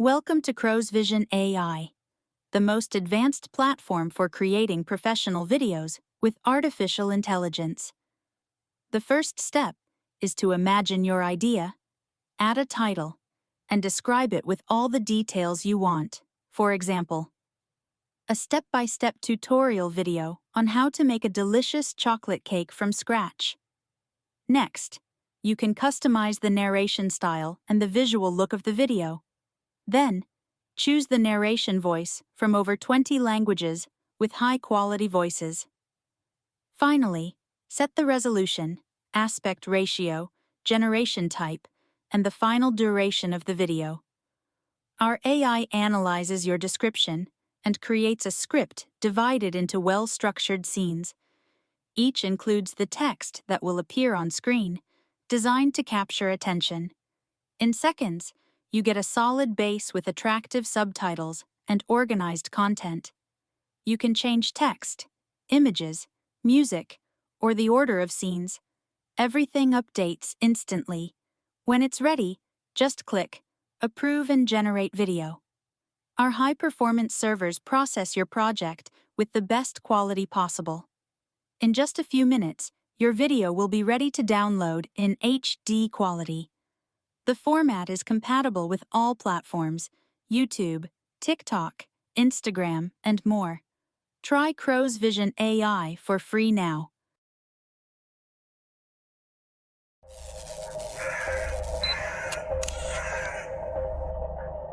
Welcome to CrowsVision AI, the most advanced platform for creating professional videos with artificial intelligence. The first step is to imagine your idea, add a title, and describe it with all the details you want. For example, a step-by-step tutorial video on how to make a delicious chocolate cake from scratch. Next, you can customize the narration style and the visual look of the video. Then, choose the narration voice from over 20 languages with high-quality voices. Finally, set the resolution, aspect ratio, generation type, and the final duration of the video. Our AI analyzes your description and creates a script divided into well-structured scenes. Each includes the text that will appear on screen, designed to capture attention. In seconds, you get a solid base with attractive subtitles and organized content. You can change text, images, music, or the order of scenes. Everything updates instantly. When it's ready, just click Approve and generate video. Our high-performance servers process your project with the best quality possible. In just a few minutes, your video will be ready to download in HD quality. The format is compatible with all platforms: YouTube, TikTok, Instagram, and more. Try CrowsVision AI for free now.